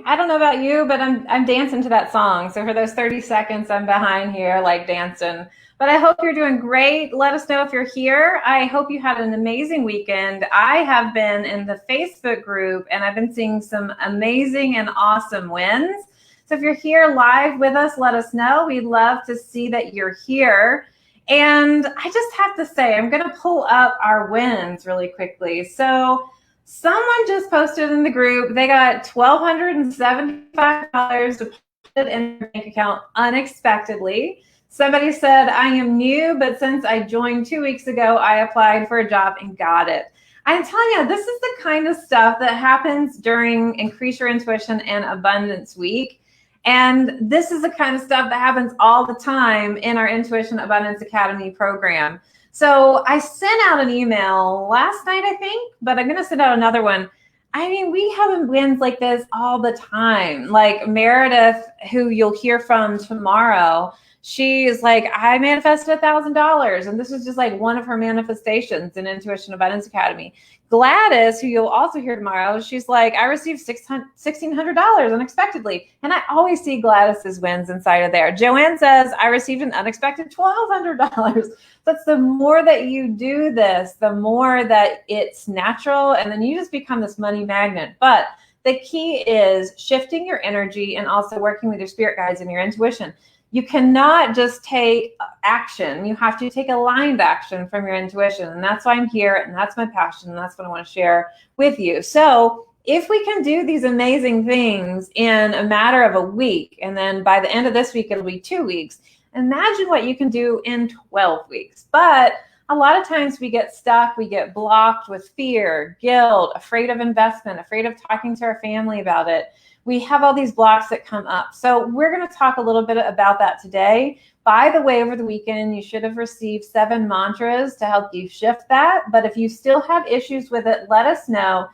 I don't know about you, but I'm dancing to that song. So for those 30 seconds, I'm behind here like dancing. But I hope you're doing great. Let us know if you're here. I hope you had an amazing weekend. I have been in the Facebook group and I've been seeing some amazing and awesome wins. So if you're here live with us, let us know. We'd love to see that you're here. And I just have to say, I'm going to pull up our wins really quickly. So someone just posted in the group, they got $1,275 deposited in their bank account unexpectedly. Somebody said, I am new, but since I joined 2 weeks ago, I applied for a job and got it. I'm telling you, this is the kind of stuff that happens during Increase Your Intuition and Abundance Week. And this is the kind of stuff that happens all the time in our Intuition Abundance Academy program. So I sent out an email last night, I think, but I'm going to send out another one. I mean, we have wins like this all the time. Like Meredith, who you'll hear from tomorrow, she is like, I manifested $1,000. And this is just like one of her manifestations in Intuition Abundance Academy. Gladys, who you'll also hear tomorrow, she's like, I received $1,600 unexpectedly. And I always see Gladys's wins inside of there. Joanne says, I received an unexpected $1,200. That's the more that you do this, the more that it's natural. And then you just become this money magnet. But the key is shifting your energy and also working with your spirit guides and your intuition. You cannot just take action. You have to take aligned action from your intuition. And that's why I'm here. And that's my passion. And that's what I want to share with you. So if we can do these amazing things in a matter of a week, and then by the end of this week, it'll be 2 weeks, imagine what you can do in 12 weeks. But a lot of times we get stuck, we get blocked with fear, guilt, afraid of investment, afraid of talking to our family about it. We have all these blocks that come up. So we're going to talk a little bit about that today. By the way, over the weekend, you should have received 7 mantras to help you shift that. But if you still have issues with it, let us know.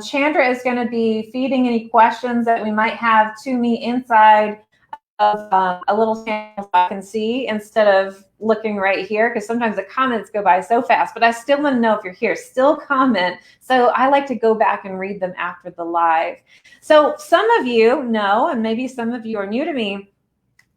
Chandra is going to be feeding any questions that we might have to me inside of a little channel so I can see instead of looking right here, because sometimes the comments go by so fast, but I still want to know if you're here. Still comment. So I like to go back and read them after the live. So some of you know, and maybe some of you are new to me,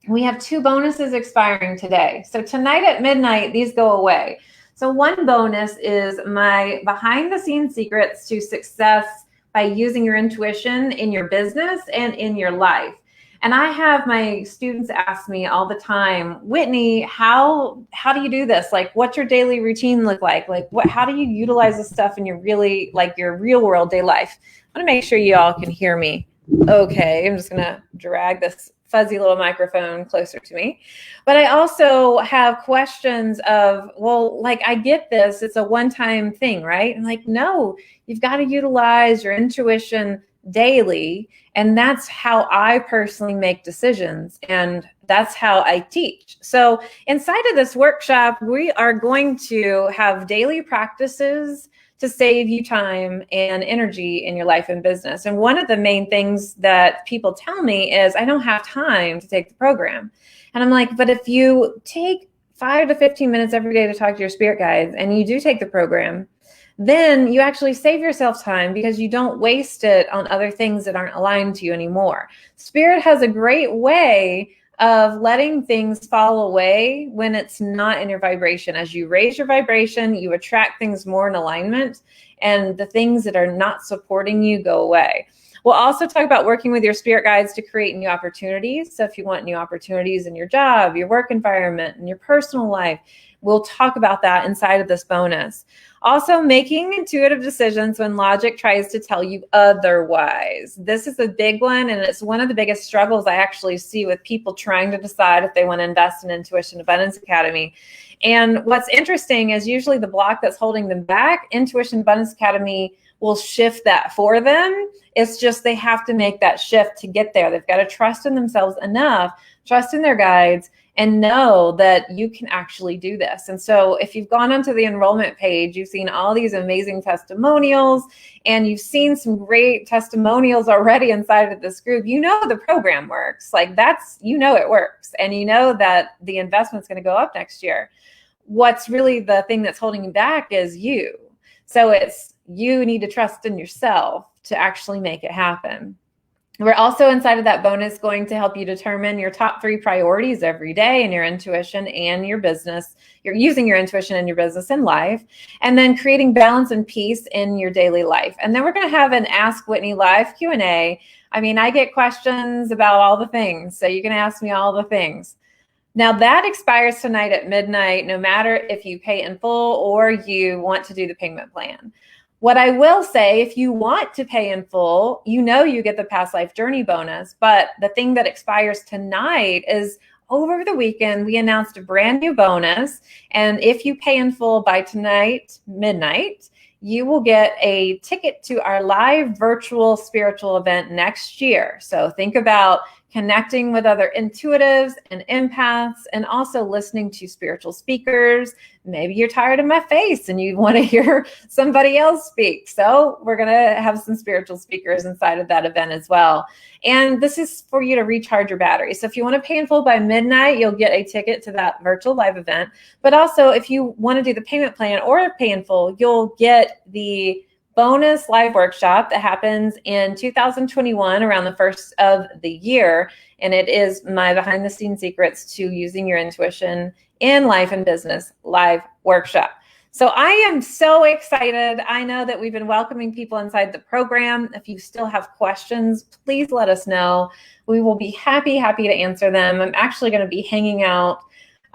we have 2 bonuses expiring today. So tonight at midnight, these go away. So one bonus is my behind the scenes secrets to success by using your intuition in your business and in your life. And I have my students ask me all the time, Whitney, how do you do this? Like, what's your daily routine look like? Like, how do you utilize this stuff in your your real world day life? I want to make sure you all can hear me. Okay, I'm just going to drag this fuzzy little microphone closer to me. But I also have questions of, well, like, I get this. It's a one-time thing, right? And like, no, you've got to utilize your intuition daily. And that's how I personally make decisions. And that's how I teach. So inside of this workshop, we are going to have daily practices to save you time and energy in your life and business. And one of the main things that people tell me is, I don't have time to take the program. And I'm like, but if you take 5 to 15 minutes every day to talk to your spirit guides and you do take the program, then you actually save yourself time because you don't waste it on other things that aren't aligned to you anymore. Spirit has a great way of letting things fall away when it's not in your vibration. As you raise your vibration, you attract things more in alignment, and the things that are not supporting you go away. We'll also talk about working with your spirit guides to create new opportunities. So if you want new opportunities in your job, your work environment, and your personal life, we'll talk about that inside of this bonus. Also, making intuitive decisions when logic tries to tell you otherwise. This is a big one, and it's one of the biggest struggles I actually see with people trying to decide if they want to invest in Intuition Abundance Academy. And what's interesting is usually the block that's holding them back, Intuition Abundance Academy will shift that for them. It's just they have to make that shift to get there. They've got to trust in themselves enough, trust in their guides, and know that you can actually do this. And so if you've gone onto the enrollment page, you've seen all these amazing testimonials, and you've seen some great testimonials already inside of this group. You know the program works. Like, that's, you know it works. And you know that the investment's going to go up next year. What's really the thing that's holding you back is you. So it's, you need to trust in yourself to actually make it happen. We're also inside of that bonus going to help you determine your top 3 priorities every day in your intuition and your business. You're using your intuition in your business and life, and then creating balance and peace in your daily life. And then we're going to have an Ask Whitney live Q&A. I mean, I get questions about all the things, so you can ask me all the things. Now that expires tonight at midnight, no matter if you pay in full or you want to do the payment plan. What I will say, if you want to pay in full, you get the past life journey bonus. But the thing that expires tonight is over the weekend, we announced a brand new bonus. And if you pay in full by tonight, midnight, you will get a ticket to our live virtual spiritual event next year. So think about connecting with other intuitives and empaths, and also listening to spiritual speakers. Maybe you're tired of my face and you want to hear somebody else speak. So we're going to have some spiritual speakers inside of that event as well. And this is for you to recharge your battery. So if you want to pay in full by midnight, you'll get a ticket to that virtual live event. But also if you want to do the payment plan or pay in full, you'll get the bonus live workshop that happens in 2021 around the first of the year. And it is my behind the scenes secrets to using your intuition in life and business live workshop. So I am so excited. I know that we've been welcoming people inside the program. If you still have questions, please let us know. We will be happy to answer them. I'm actually going to be hanging out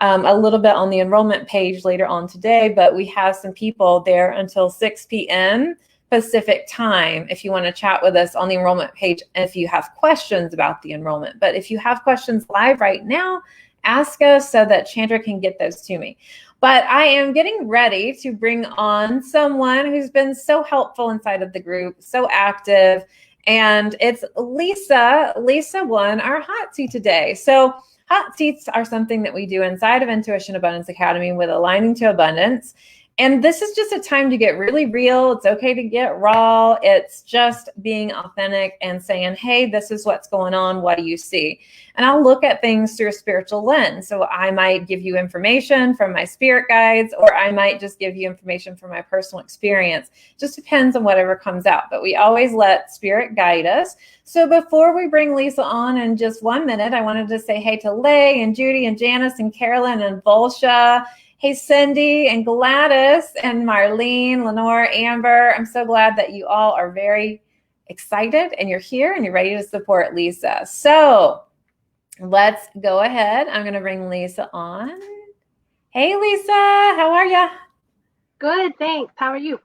a little bit on the enrollment page later on today, but we have some people there until 6 p.m. Pacific time if you want to chat with us on the enrollment page if you have questions about the enrollment. But if you have questions live right now, ask us so that Chandra can get those to me. But I am getting ready to bring on someone who's been so helpful inside of the group, so active, and it's Lisa. Lisa won our hot seat today. So hot seats are something that we do inside of Intuition Abundance Academy with Aligning to Abundance. And this is just a time to get really real. It's okay to get raw. It's just being authentic and saying, hey, this is what's going on. What do you see? And I'll look at things through a spiritual lens. So I might give you information from my spirit guides, or I might just give you information from my personal experience. It just depends on whatever comes out. But we always let spirit guide us. So before we bring Lisa on in just 1 minute, I wanted to say hey to Lay and Judy and Janice and Carolyn and Volsha. Hey, Cindy and Gladys and Marlene, Lenore, Amber. I'm so glad that you all are very excited and you're here and you're ready to support Lisa. So let's go ahead. I'm going to bring Lisa on. Hey, Lisa, how are you? Good, thanks. How are you?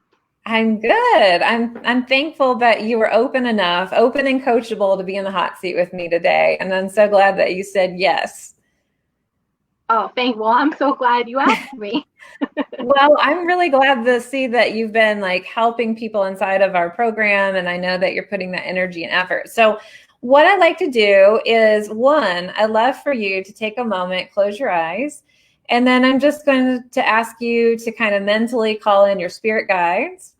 I'm good. I'm thankful that you were open and coachable to be in the hot seat with me today. And I'm so glad that you said yes. Oh, well, I'm so glad you asked me. Well, I'm really glad to see that you've been helping people inside of our program. And I know that you're putting that energy and effort. So what I like to do is, one, I love for you to take a moment, close your eyes. And then I'm just going to ask you to kind of mentally call in your spirit guides.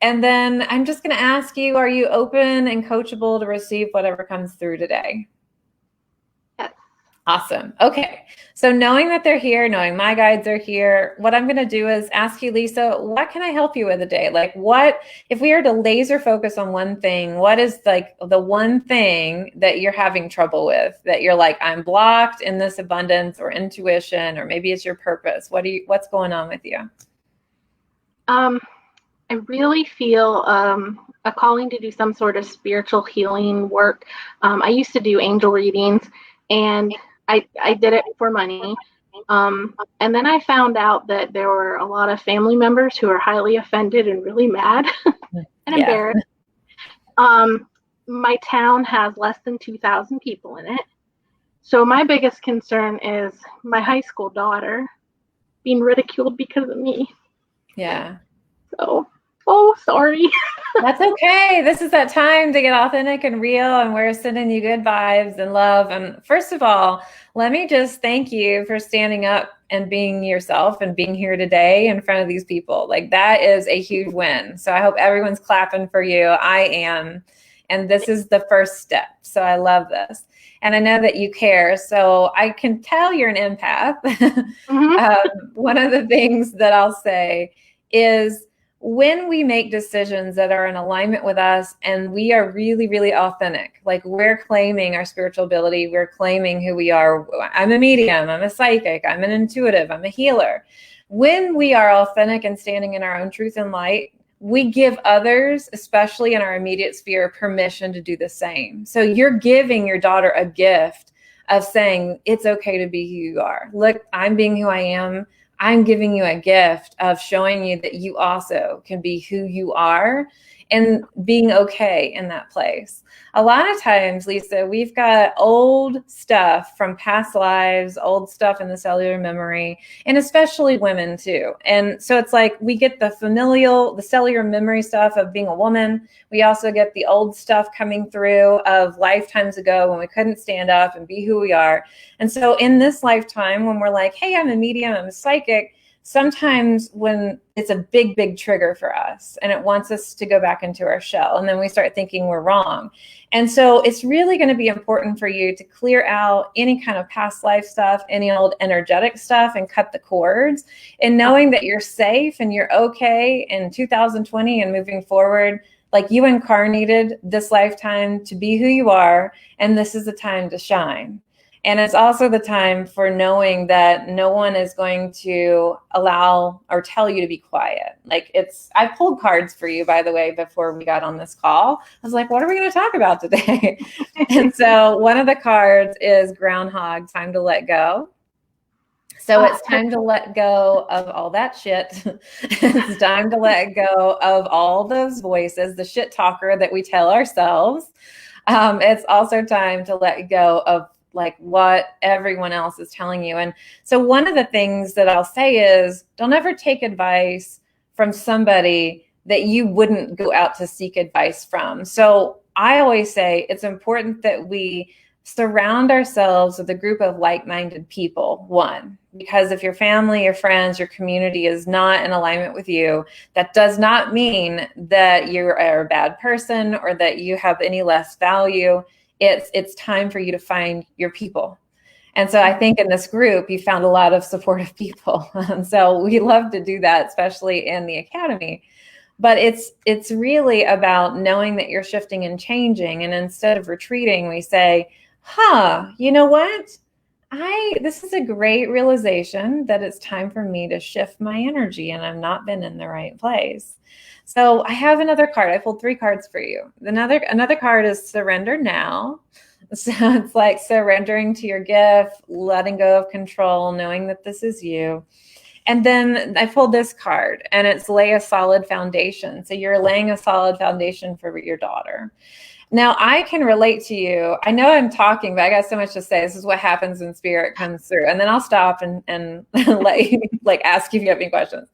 And then I'm just going to ask you, are you open and coachable to receive whatever comes through today? Awesome. Okay. So knowing that they're here, knowing my guides are here, what I'm going to do is ask you, Lisa, what can I help you with today? If we are to laser focus on one thing, what is the one thing that you're having trouble with, that you're I'm blocked in this abundance or intuition, or maybe it's your purpose. What's going on with you? I really feel a calling to do some sort of spiritual healing work. I used to do angel readings, and I did it for money. And then I found out that there were a lot of family members who are highly offended and really mad and embarrassed. My town has less than 2,000 people in it. So my biggest concern is my high school daughter being ridiculed because of me. Yeah. So, sorry. That's okay. This is that time to get authentic and real, and we're sending you good vibes and love. And first of all, let me just thank you for standing up and being yourself and being here today in front of these people. That is a huge win. So I hope everyone's clapping for you. I am. And this is the first step. So I love this. And I know that you care. So I can tell you're an empath. Mm-hmm. One of the things that I'll say is, when we make decisions that are in alignment with us and we are really, really authentic, like we're claiming our spiritual ability, we're claiming who we are. I'm a medium, I'm a psychic, I'm an intuitive, I'm a healer. When we are authentic and standing in our own truth and light, we give others, especially in our immediate sphere, permission to do the same. So you're giving your daughter a gift of saying, it's okay to be who you are. Look, I'm being who I am. I'm giving you a gift of showing you that you also can be who you are and being okay in that place. A lot of times, Lisa, we've got old stuff from past lives, old stuff in the cellular memory, and especially women too. And so it's like we get the familial, the cellular memory stuff of being a woman. We also get the old stuff coming through of lifetimes ago when we couldn't stand up and be who we are. And so in this lifetime, when we're like, hey, I'm a medium, I'm a psychic, sometimes when it's a big, big trigger for us and it wants us to go back into our shell, and then we start thinking we're wrong. And so it's really going to be important for you to clear out any kind of past life stuff, any old energetic stuff, and cut the cords, and knowing that you're safe and you're okay in 2020 and moving forward. Like, you incarnated this lifetime to be who you are, and this is the time to shine. And it's also the time for knowing that no one is going to allow or tell you to be quiet. Like, I pulled cards for you, by the way, before we got on this call. I was like, what are we going to talk about today? And so one of the cards is Groundhog, time to let go. So it's time to let go of all that shit. It's time to let go of all those voices, the shit talker that we tell ourselves. It's also time to let go of like what everyone else is telling you. And so one of the things that I'll say is, don't ever take advice from somebody that you wouldn't go out to seek advice from. So I always say it's important that we surround ourselves with a group of like-minded people, one, because if your family, your friends, your community is not in alignment with you, that does not mean that you are a bad person or that you have any less value. It's time for you to find your people. And so I think in this group, you found a lot of supportive people. And so we love to do that, especially in the academy. But it's really about knowing that you're shifting and changing. And instead of retreating, we say, you know what? This is a great realization that it's time for me to shift my energy, and I've not been in the right place. So I have another card. I pulled 3 cards for you. Another card is surrender now. So it's like surrendering to your gift, letting go of control, knowing that this is you. And then I pulled this card, and it's lay a solid foundation. So you're laying a solid foundation for your daughter. Now, I can relate to you. I know I'm talking, but I got so much to say. This is what happens when spirit comes through. And then I'll stop and let you, like, ask if you have any questions.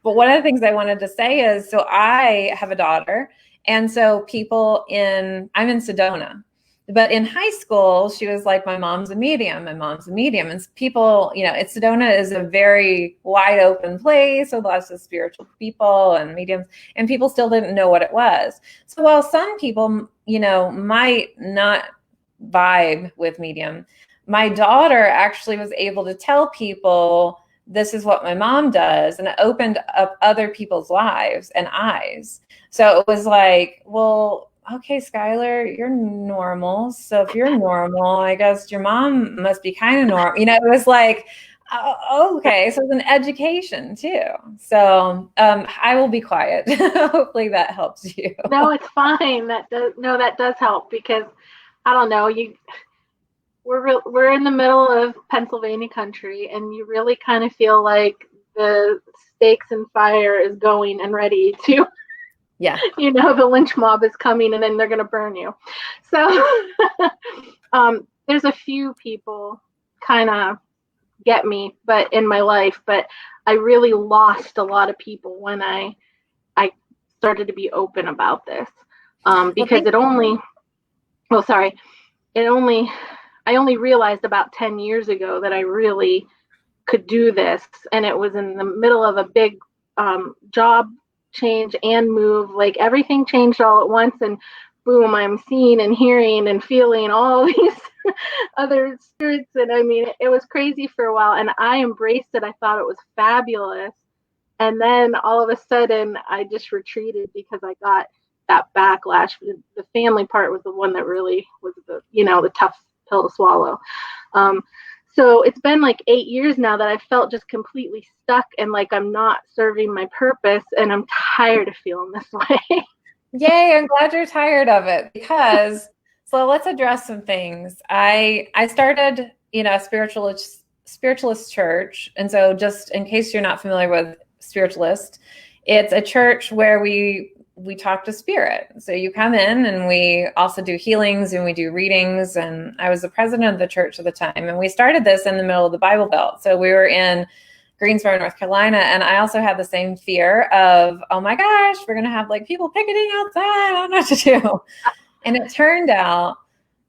But one of the things I wanted to say is, so I have a daughter. And so I'm in Sedona. But in high school, she was like, my mom's a medium. My mom's a medium. And people, Sedona is a very wide open place with lots of spiritual people and mediums. And people still didn't know what it was. So while some people, might not vibe with medium, my daughter actually was able to tell people, this is what my mom does. And it opened up other people's lives and eyes. So it was like, well, okay, Skylar, you're normal. So if you're normal, I guess your mom must be kind of normal. It was like, okay. So it's an education too. So I will be quiet. Hopefully that helps you. No, it's fine. That does help, because I don't know, we're in the middle of Pennsylvania country, and you really kind of feel like the stakes and fire is going and ready to. Yeah. The lynch mob is coming, and then they're going to burn you. So there's a few people kind of get me, but in my life, but I really lost a lot of people when I started to be open about this, because I only realized about 10 years ago that I really could do this. And it was in the middle of a big job change and move, like everything changed all at once, and boom, I'm seeing and hearing and feeling all these other spirits. And I mean, it was crazy for a while, and I embraced it. I thought it was fabulous. And then all of a sudden, I just retreated because I got that backlash. The family part was the one that really was the tough pill to swallow. So it's been like 8 years now that I felt just completely stuck and like I'm not serving my purpose, and I'm tired of feeling this way. Yay, I'm glad you're tired of it, because so let's address some things. I started, a spiritualist church. And so just in case you're not familiar with spiritualist, it's a church where we talk to spirit. So you come in, and we also do healings and we do readings. And I was the president of the church at the time. And we started this in the middle of the Bible Belt. So we were in Greensboro, North Carolina. And I also had the same fear of, oh my gosh, we're going to have like people picketing outside. I don't know what to do. And it turned out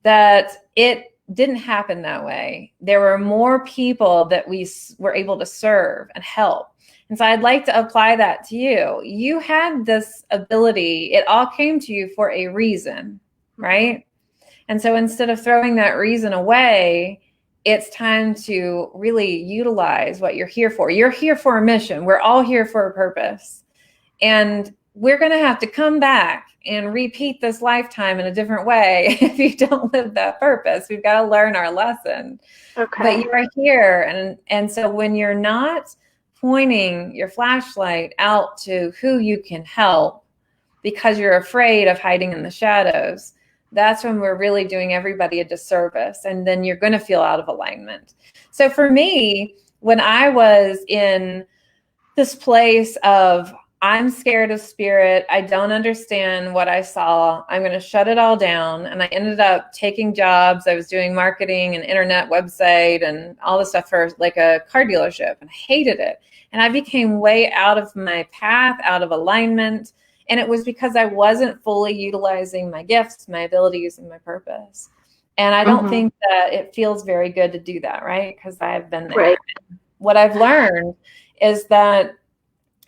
that it didn't happen that way. There were more people that we were able to serve and help. And so I'd like to apply that to you. You had this ability. It all came to you for a reason, right? And so instead of throwing that reason away, it's time to really utilize what you're here for. You're here for a mission. We're all here for a purpose. And we're going to have to come back and repeat this lifetime in a different way if you don't live that purpose. We've got to learn our lesson. Okay. But you are here. And so when you're not pointing your flashlight out to who you can help because you're afraid of hiding in the shadows, that's when we're really doing everybody a disservice. And then you're going to feel out of alignment. So for me, when I was in this place of, I'm scared of spirit, I don't understand what I saw, I'm going to shut it all down. And I ended up taking jobs. I was doing marketing and internet website and all this stuff for like a car dealership, and hated it. And I became way out of my path, out of alignment. And it was because I wasn't fully utilizing my gifts, my abilities, and my purpose. And I don't think that it feels very good to do that, right? Because I've been there. Right. What I've learned is that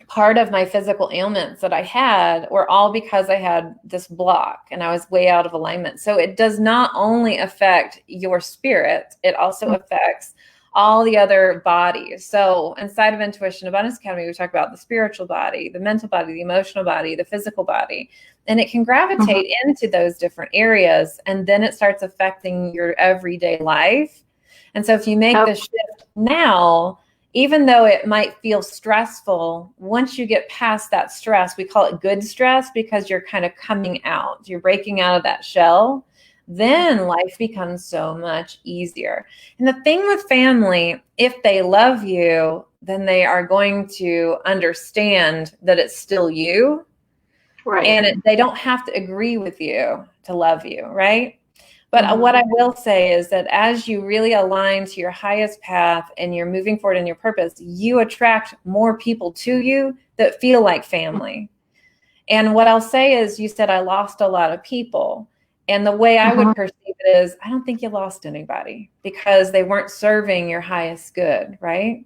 part of my physical ailments that I had were all because I had this block and I was way out of alignment. So it does not only affect your spirit, it also affects all the other bodies. So inside of Intuition Abundance Academy, we talk about the spiritual body, the mental body, the emotional body, the physical body, and it can gravitate into those different areas. And then it starts affecting your everyday life. And so if you make the shift now, even though it might feel stressful, once you get past that stress, we call it good stress because you're kind of coming out, you're breaking out of that shell, then life becomes so much easier. And the thing with family, if they love you, then they are going to understand that it's still you. Right. And they don't have to agree with you to love you, right? But what I will say is that as you really align to your highest path and you're moving forward in your purpose, you attract more people to you that feel like family. And what I'll say is, you said I lost a lot of people. And the way I would perceive it is, I don't think you lost anybody because they weren't serving your highest good, right?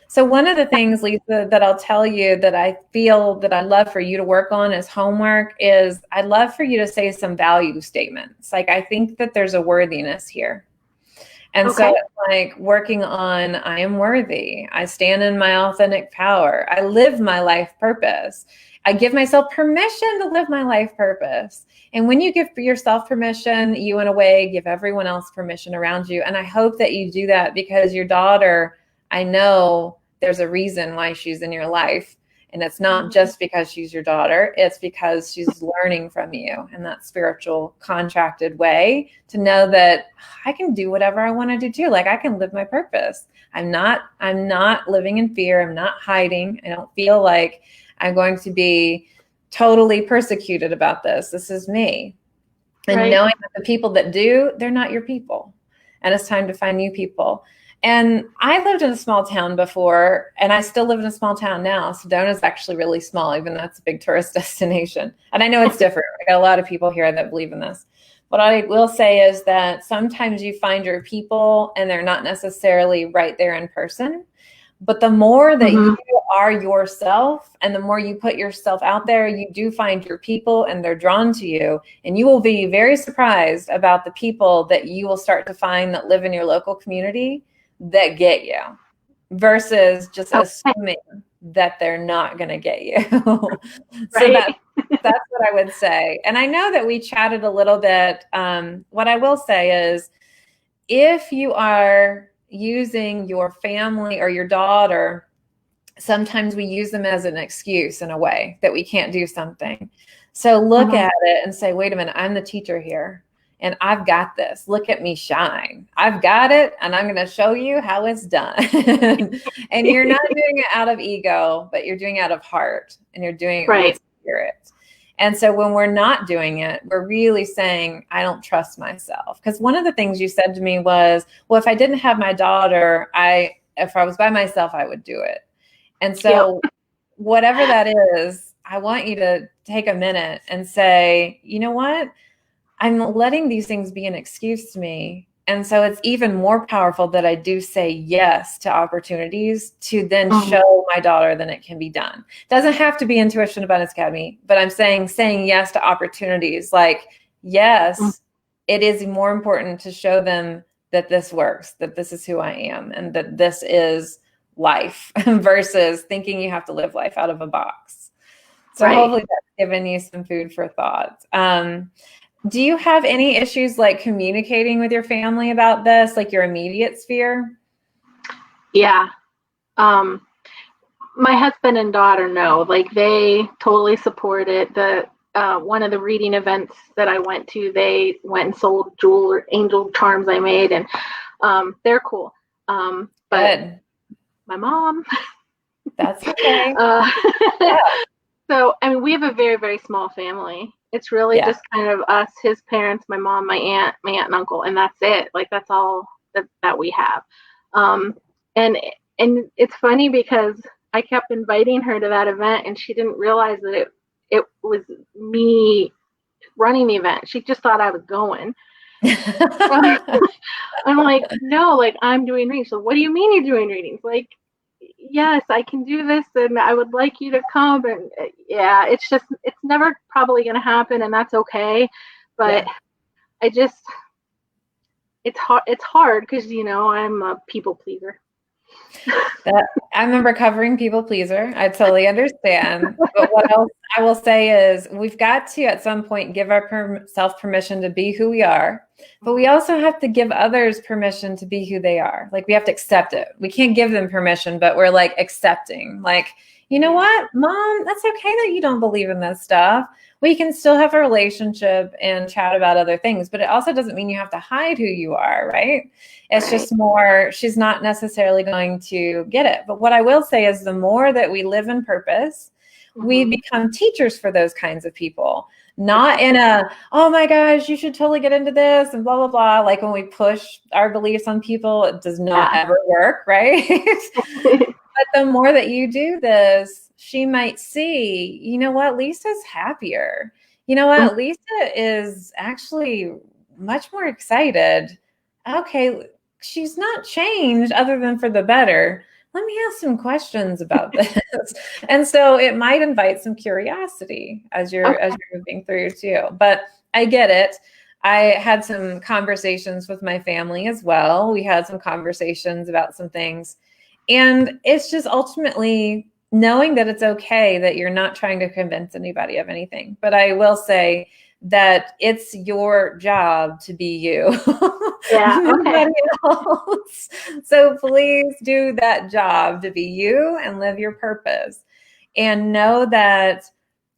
So one of the things, Lisa, that I'll tell you that I feel that I'd love for you to work on as homework is I'd love for you to say some value statements. Like, I think that there's a worthiness here. And so it's like working on, I am worthy. I stand in my authentic power. I live my life purpose. I give myself permission to live my life purpose. And when you give yourself permission, you in a way give everyone else permission around you. And I hope that you do that because your daughter, I know there's a reason why she's in your life. And it's not just because she's your daughter. It's because she's learning from you in that spiritual contracted way to know that I can do whatever I want to do too. Like, I can live my purpose. I'm not living in fear. I'm not hiding. I don't feel like I'm going to be totally persecuted about this. This is me. And knowing that the people that do, they're not your people. And it's time to find new people. And I lived in a small town before, and I still live in a small town now. Sedona is actually really small, even though it's a big tourist destination. And I know it's different. I got a lot of people here that believe in this. What I will say is that sometimes you find your people and they're not necessarily right there in person. But the more that you are yourself and the more you put yourself out there, you do find your people and they're drawn to you. And you will be very surprised about the people that you will start to find that live in your local community that get you versus just assuming that they're not going to get you. So Right. that's what I would say. And I know that we chatted a little bit. What I will say is, if you are using your family or your daughter, sometimes we use them as an excuse in a way that we can't do something. So look at it and say, wait a minute, I'm the teacher here and I've got this. Look at me shine. I've got it and I'm going to show you how it's done. And you're not doing it out of ego, but you're doing it out of heart, and you're doing it Right. with spirit. And so when we're not doing it, we're really saying, I don't trust myself. Because one of the things you said to me was, well, if I didn't have my daughter, if I was by myself, I would do it. And so whatever that is, I want you to take a minute and say, you know what? I'm letting these things be an excuse to me. And so it's even more powerful that I do say yes to opportunities to then show my daughter that it can be done. Doesn't have to be Intuition Abundance Academy, but I'm saying yes to opportunities. Like, yes, it is more important to show them that this works, that this is who I am, and that this is life versus thinking you have to live life out of a box. So hopefully that's given you some food for thought. Do you have any issues like communicating with your family about this, like your immediate sphere? Yeah. My husband and daughter know, like they totally support it. One of the reading events that I went to, they went and sold angel charms I made, and they're cool. But Good. My mom. That's okay. So, I mean, we have a very, very small family. It's really just kind of us, his parents, my mom, my aunt and uncle, and that's it. Like, that's all that we have. And it's funny because I kept inviting her to that event, and she didn't realize that it was me running the event. She just thought I was going. I'm like, no, like, I'm doing readings. So what do you mean you're doing readings? Like, yes, I can do this, and I would like you to come. And it's never probably going to happen, and that's okay. But it's hard because, I'm a people pleaser. I'm a recovering people pleaser. I totally understand. But what else I will say is, we've got to at some point give ourselves permission to be who we are, but we also have to give others permission to be who they are. Like, we have to accept it. We can't give them permission, but we're like accepting, like, you know what, Mom, that's okay that you don't believe in this stuff. We can still have a relationship and chat about other things, but it also doesn't mean you have to hide who you are, right? It's just more, she's not necessarily going to get it. But what I will say is, the more that we live in purpose, we become teachers for those kinds of people. Not in a, oh my gosh, you should totally get into this and blah, blah, blah. Like, when we push our beliefs on people, it does not ever work, right? But the more that you do this, she might see, you know what, Lisa's happier. You know what, Lisa is actually much more excited. Okay, she's not changed other than for the better. Let me ask some questions about this. And so it might invite some curiosity as you're moving through too. But I get it. I had some conversations with my family as well. We had some conversations about some things. And it's just ultimately knowing that it's okay that you're not trying to convince anybody of anything. But I will say that it's your job to be you. Nobody else. So please do that job to be you and live your purpose. And know that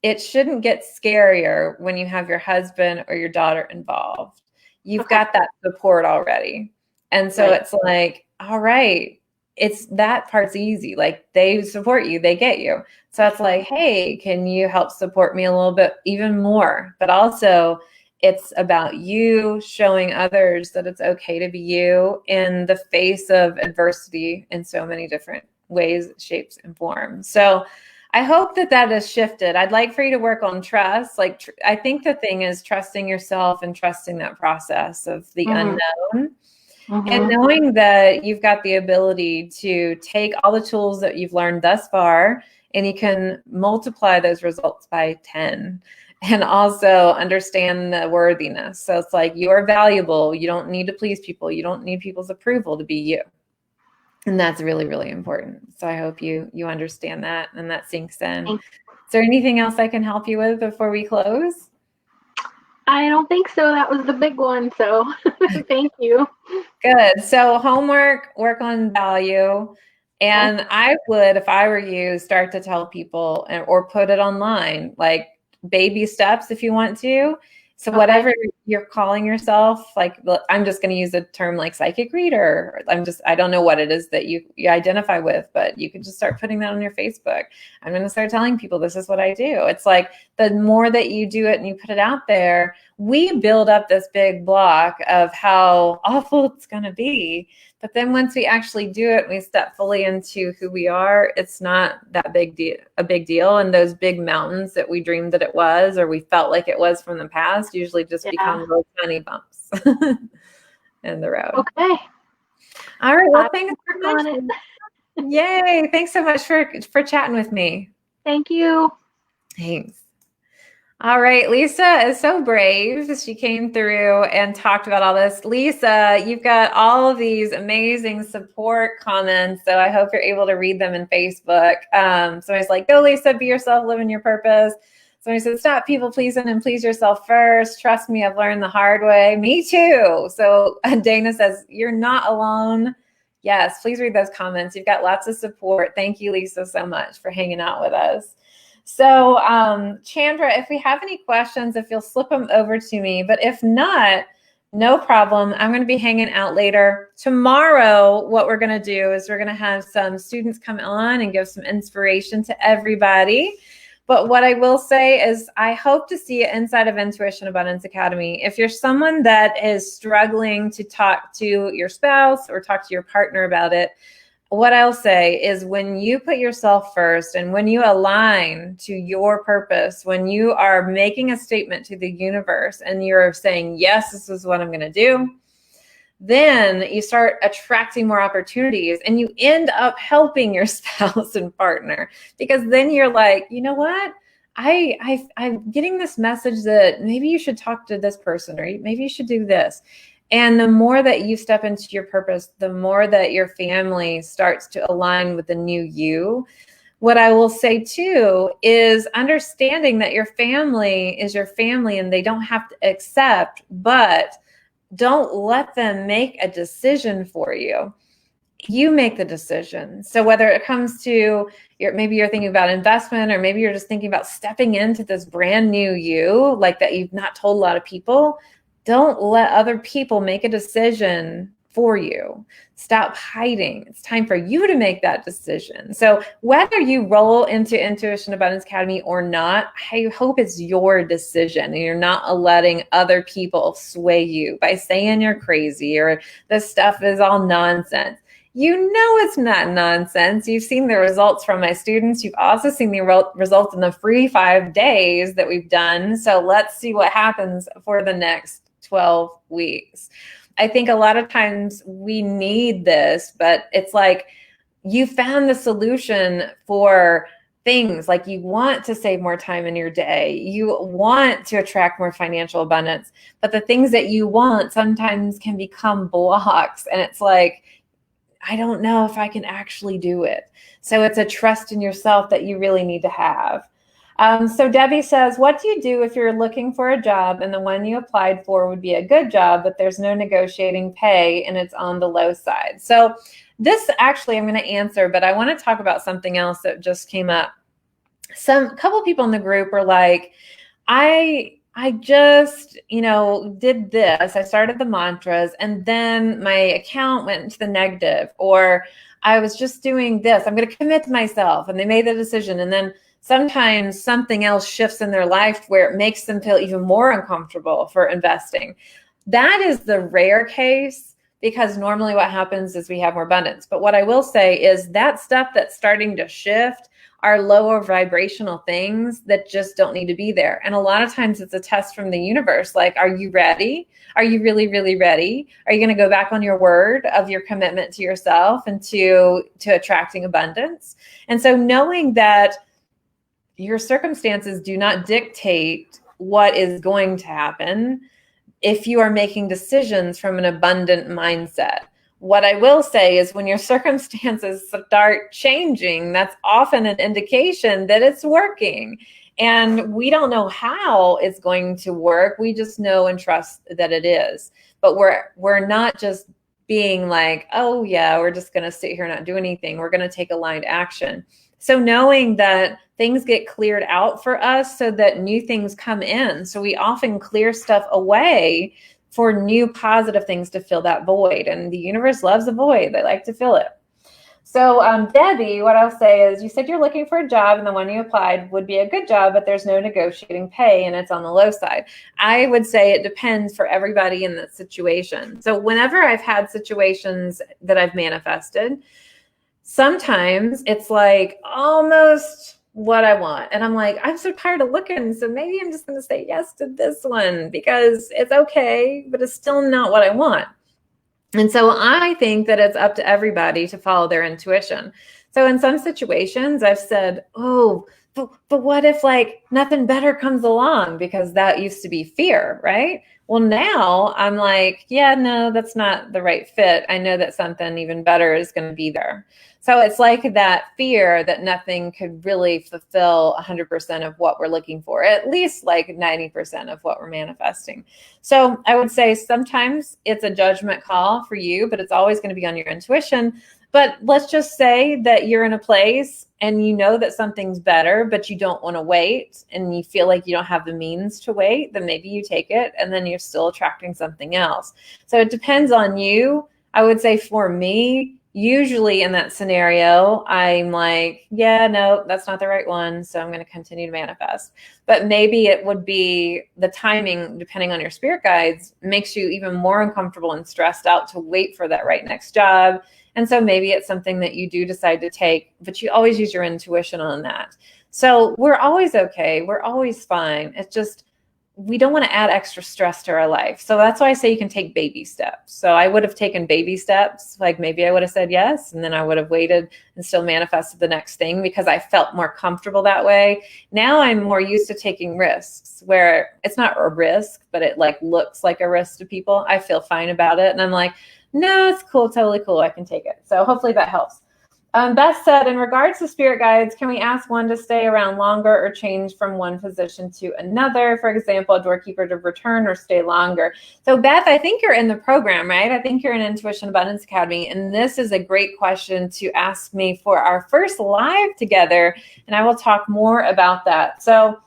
it shouldn't get scarier when you have your husband or your daughter involved. You've got that support already. And so it's like, all right, it's that part's easy. Like, they support you, they get you. So it's like, hey, can you help support me a little bit even more? But also, it's about you showing others that it's okay to be you in the face of adversity in so many different ways, shapes, and forms. So I hope that has shifted. I'd like for you to work on trust. Like, I think the thing is trusting yourself and trusting that process of the unknown. And knowing that you've got the ability to take all the tools that you've learned thus far, and you can multiply those results by 10, and also understand the worthiness. So it's like, you're valuable. You don't need to please people. You don't need people's approval to be you. And that's really, really important. So I hope you understand that and that sinks in. Thanks. Is there anything else I can help you with before we close? I don't think so. That was the big one. So thank you. Good. So homework, work on value. And I would, if I were you, start to tell people or put it online, like baby steps if you want to. So whatever you're calling yourself, like I'm just going to use a term like psychic reader. I don't know what it is that you identify with, but you can just start putting that on your Facebook. I'm going to start telling people this is what I do. It's like the more that you do it and you put it out there, we build up this big block of how awful it's going to be. But then once we actually do it, we step fully into who we are. It's not that a big deal. And those big mountains that we dreamed that it was, or we felt like it was from the past, usually just become little tiny bumps in the road. Okay. All right. Well, thanks so much. Yay. Thanks so much for chatting with me. Thank you. Thanks. All right, Lisa is so brave. She came through and talked about all this. Lisa, you've got all of these amazing support comments, so I hope you're able to read them in Facebook. Somebody's like, go Lisa, be yourself, live in your purpose. Somebody said, stop people pleasing and please yourself first. Trust me, I've learned the hard way. Me too. So Dana says, you're not alone. Yes, please read those comments. You've got lots of support. Thank you, Lisa, so much for hanging out with us. So Chandra, if we have any questions, if you'll slip them over to me, but if not, no problem. I'm going to be hanging out later. Tomorrow, what we're going to do is we're going to have some students come on and give some inspiration to everybody. But what I will say is I hope to see you inside of Intuition Abundance Academy. If you're someone that is struggling to talk to your spouse or talk to your partner about it, what I'll say is when you put yourself first and when you align to your purpose, when you are making a statement to the universe and you're saying, yes, this is what I'm going to do, then you start attracting more opportunities and you end up helping your spouse and partner, because then you're like, you know what? I'm getting this message that maybe you should talk to this person or maybe you should do this. And the more that you step into your purpose, the more that your family starts to align with the new you. What I will say too is understanding that your family is your family and they don't have to accept, but don't let them make a decision for you. You make the decision. So whether it comes to maybe you're thinking about investment, or maybe you're just thinking about stepping into this brand new you, like that you've not told a lot of people, don't let other people make a decision for you. Stop hiding. It's time for you to make that decision. So whether you roll into Intuition Abundance Academy or not, I hope it's your decision and you're not letting other people sway you by saying you're crazy or this stuff is all nonsense. You know it's not nonsense. You've seen the results from my students. You've also seen the results in the free 5 days that we've done. So let's see what happens for the next 12 weeks. I think a lot of times we need this, but it's like you found the solution for things like you want to save more time in your day. You want to attract more financial abundance, but the things that you want sometimes can become blocks. And it's like, I don't know if I can actually do it. So it's a trust in yourself that you really need to have. So Debbie says, what do you do if you're looking for a job and the one you applied for would be a good job, but there's no negotiating pay and it's on the low side? So this actually I'm going to answer, but I want to talk about something else that just came up. A couple people in the group were like, I just, did this. I started the mantras and then my account went into the negative, or I was just doing this. I'm going to commit to myself. And they made the decision. And then sometimes something else shifts in their life where it makes them feel even more uncomfortable for investing. That is the rare case, because normally what happens is we have more abundance. But what I will say is that stuff that's starting to shift are lower vibrational things that just don't need to be there. And a lot of times it's a test from the universe. Like, are you ready? Are you really, really ready? Are you going to go back on your word of your commitment to yourself and to attracting abundance? And so knowing that your circumstances do not dictate what is going to happen if you are making decisions from an abundant mindset. What I will say is when your circumstances start changing, that's often an indication that it's working. And we don't know how it's going to work. We just know and trust that it is. But we're not just being like, oh yeah, we're just going to sit here and not do anything. We're going to take aligned action. So knowing that things get cleared out for us so that new things come in. So we often clear stuff away for new positive things to fill that void. And the universe loves a void. They like to fill it. So Debbie, what I'll say is you said you're looking for a job and the one you applied would be a good job, but there's no negotiating pay and it's on the low side. I would say it depends for everybody in that situation. So whenever I've had situations that I've manifested, sometimes it's like almost what I want. And I'm like, I'm so tired of looking. So maybe I'm just going to say yes to this one because it's okay, but it's still not what I want. And so I think that it's up to everybody to follow their intuition. So in some situations I've said, oh, but what if like nothing better comes along? Because that used to be fear, right? Well, now I'm like, yeah, no, that's not the right fit. I know that something even better is going to be there. So it's like that fear that nothing could really fulfill 100% of what we're looking for, at least like 90% of what we're manifesting. So I would say sometimes it's a judgment call for you, but it's always going to be on your intuition. But let's just say that you're in a place and you know that something's better, but you don't want to wait and you feel like you don't have the means to wait, then maybe you take it and then you're still attracting something else. So it depends on you. I would say for me, usually in that scenario, I'm like, yeah, no, that's not the right one. So I'm going to continue to manifest. But maybe it would be the timing, depending on your spirit guides, makes you even more uncomfortable and stressed out to wait for that right next job. And so maybe it's something that you do decide to take, but you always use your intuition on that. So we're always okay. We're always fine. It's just, we don't want to add extra stress to our life. So that's why I say you can take baby steps. So I would have taken baby steps. Like maybe I would have said yes, and then I would have waited and still manifested the next thing because I felt more comfortable that way. Now I'm more used to taking risks where it's not a risk, but it like looks like a risk to people. I feel fine about it. And I'm like, no, it's cool. Totally cool. I can take it. So hopefully that helps. Beth said, in regards to spirit guides, can we ask one to stay around longer or change from one position to another? For example, a doorkeeper to return or stay longer. So Beth, I think you're in the program, right? I think you're in Intuition Abundance Academy. And this is a great question to ask me for our first live together. And I will talk more about that. So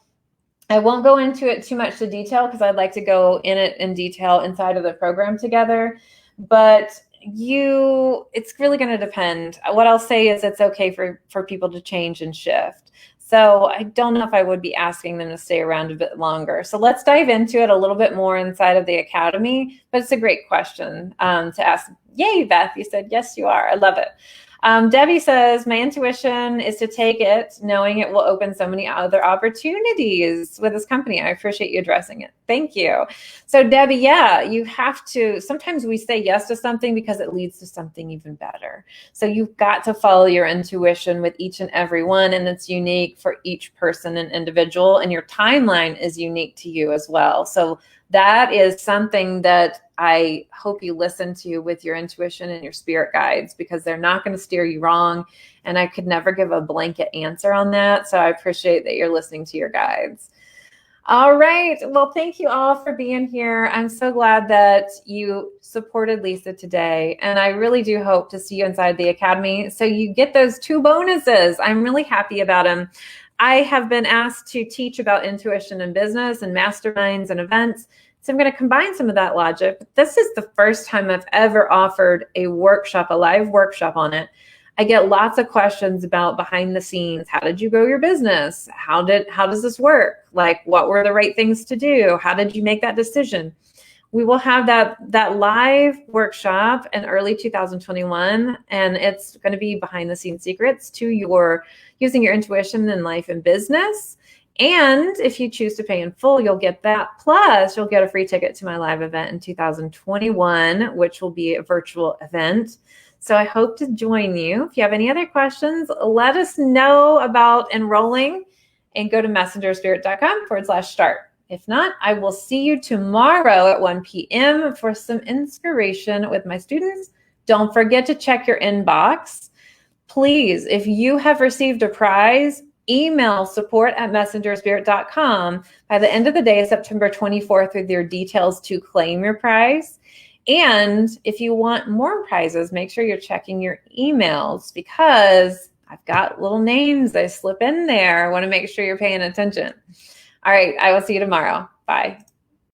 I won't go into it too much to detail because I'd like to go in it in detail inside of the program together. But it's really going to depend. What I'll say is it's okay for people to change and shift. So I don't know if I would be asking them to stay around a bit longer. So let's dive into it a little bit more inside of the academy. But it's a great question to ask. Yay, Beth, you said, yes, you are. I love it. Debbie says, my intuition is to take it, knowing it will open so many other opportunities with this company. I appreciate you addressing it. Thank you. So Debbie, yeah, you have to, sometimes we say yes to something because it leads to something even better. So you've got to follow your intuition with each and every one, and it's unique for each person and individual, and your timeline is unique to you as well. So that is something that I hope you listen to with your intuition and your spirit guides, because they're not going to steer you wrong. And I could never give a blanket answer on that. So I appreciate that you're listening to your guides. All right. Well, thank you all for being here. I'm so glad that you supported Lisa today. And I really do hope to see you inside the academy. So you get those 2 bonuses. I'm really happy about them. I have been asked to teach about intuition in business and masterminds and events. So I'm going to combine some of that logic. This is the first time I've ever offered a workshop, a live workshop on it. I get lots of questions about behind the scenes. How did you grow your business? How does this work? Like, what were the right things to do? How did you make that decision? We will have that live workshop in early 2021, and it's going to be behind the scenes secrets to using your intuition in life and business. And if you choose to pay in full, you'll get that. Plus, you'll get a free ticket to my live event in 2021, which will be a virtual event. So I hope to join you. If you have any other questions, let us know about enrolling and go to messengerspirit.com/start. If not, I will see you tomorrow at 1 p.m. for some inspiration with my students Don't forget to check your inbox. Please, if you have received a prize, email support@messengerspirit.com by the end of the day, September 24th, with your details to claim your prize. And if you want more prizes, make sure you're checking your emails, because I've got little names I slip in there. I want to make sure you're paying attention. All right, I will see you tomorrow. Bye.